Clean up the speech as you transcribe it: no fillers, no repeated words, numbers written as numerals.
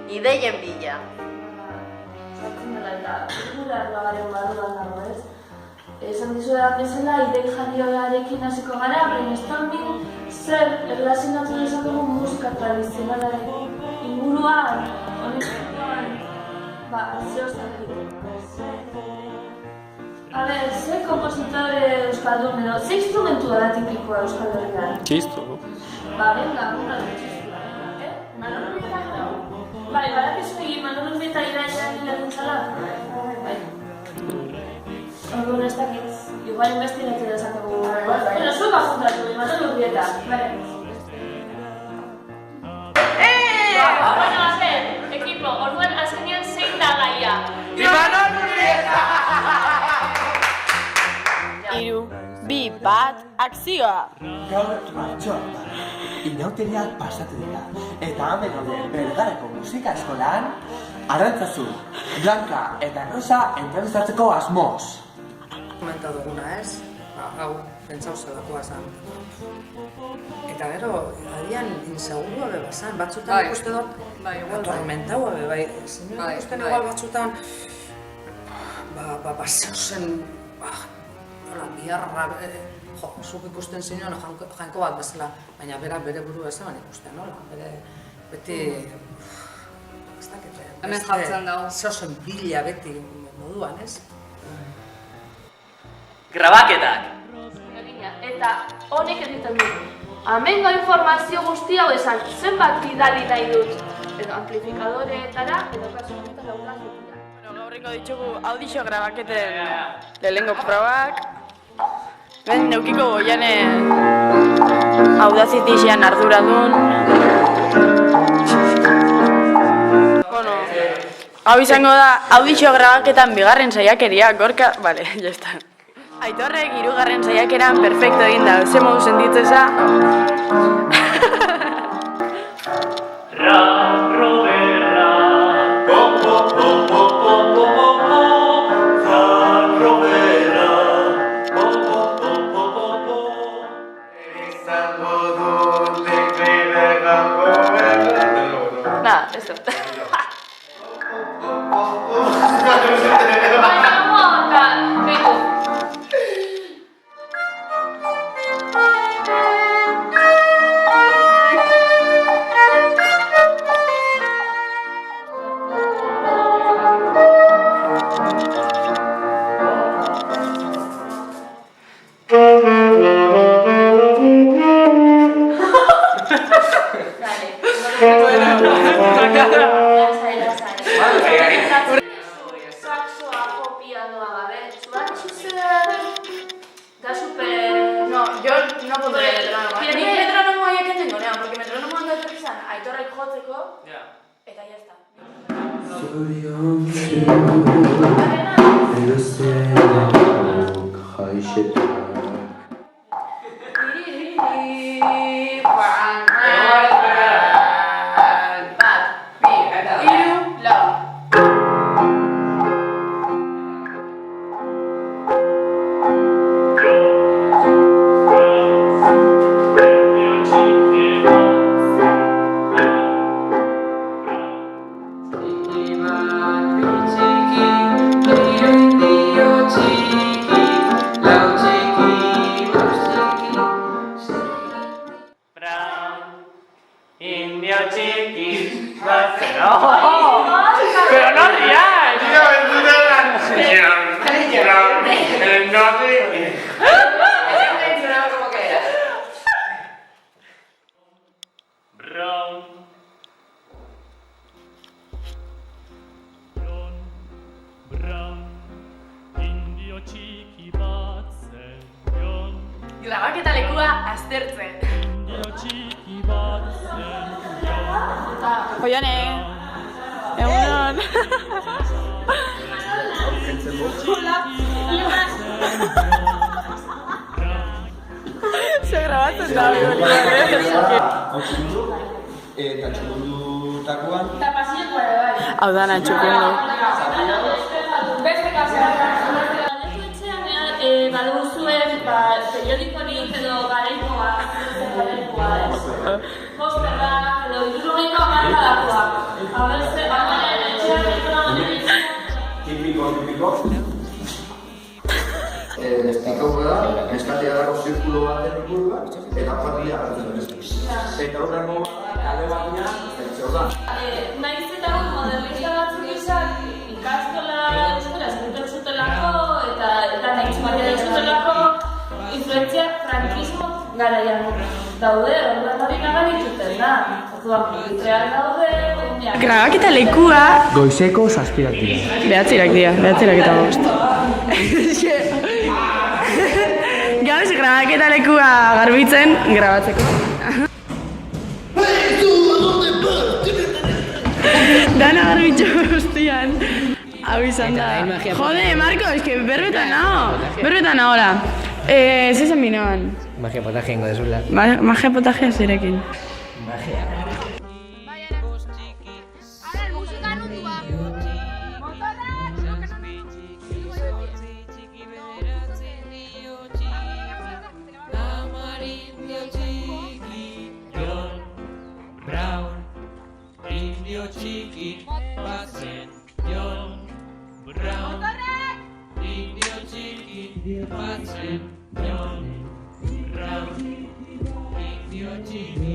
ideien bila. Zartzen dela eta gure arlagaren barruan dago, ez? Esan dizuetan bezala, idei jarrioarekin hasiko gara, brainstorming zer erlazionatu dezakegu musika tradizionalaren inguruan, honetan, zehoztatik. Ze kompositore euskaldun edo, ze instrumentu da tipikoa Euskal Herrian? Txistu. Venga, una de txistua. Manolo Urbieta gara? Bai, badakizu egin Manolo Urbieta irailean hilaguntzala? Bai. Orduan ez dakit, igual investigatu dezakegu. Bueno, zuek ajuntatu, Manolo Urbieta. Bale. Bueno, ekipo, orduan azkenean zein da gaia. Manolo Urbieta! 3, 2, 1, akzioa! Gaur martxoan da, inauteriak pasatu dira, eta hemen gaude Bergarako musika eskolan, Arantzazu, Blanka eta Rosa entrevistatzeko asmoz. Komenta duguna ez, hau, pentsau zelakoa zan. Eta gero, adian insegurua beba zan, batzutan ikuste dut, atormentaua beba, zinuen ikusten igual batzutan, zeusen, biharra, zuk ikusten zinuen jainko bat bezala, baina bere buru ezaban ikusten, nola? Beti, ez dakite, hemen jartzen dago. Zeusen bila beti moduan, ez? Grabaketak! Eta honek egiten du. Amengo informazio guzti hau esan zenbat bidali nahi dut. Edo amplifikadoreetara, edo kasu honetan aurkazutira. Gaurriko ditugu audizio grabaketen lehenengo probak. Ben neukiko goiane Audacity-ean arduradun. Bueno, hau izango da audizio grabaketan bigarren saiakeria, gorka... Bale, ya está. Aitorrek 3. saiakeran perfecto egin da, ze modu sentitzeza. Nada, esto. Pero no rías. Grabaketa lekua aztertzen. Oiane, egunon. Se grabatzen da, Eta txukundutakoan... Eta pasioa ere bai. hau dana txukundu. Beste kasera. Badugu zuen, periodikonik edo garaikoa, posterrak edo 70 hamarkadakoak. Ikauko da, eskatearako zirkulo baten inguruan, eta familia hartzen dut. Eta horren kale batean, zer da. Naiz eta modernista batzuk izan, ikastola eskutu zutelako, eta nahiz maria zutelako, influentzia frankismo garaian daude, orduan hori nagaritzuten da. Orduan publitreak daude, Grabaketa lekua... Goizeko 7 dira. 9 dira, 9:05. Gauz, grabaketa lekua garbitzen, grabatzeko. Dana garbitxo guztian. Hau izan da. Jode, Marco, eske berbetan nago. Berbetan nagola. Zezen binoan. Magia potaje ingo dezula. Magia potajea zirekin. Magia. Indio txiki batzen Jon Brown. Indio txiki batzen Jon Brown. Indio txiki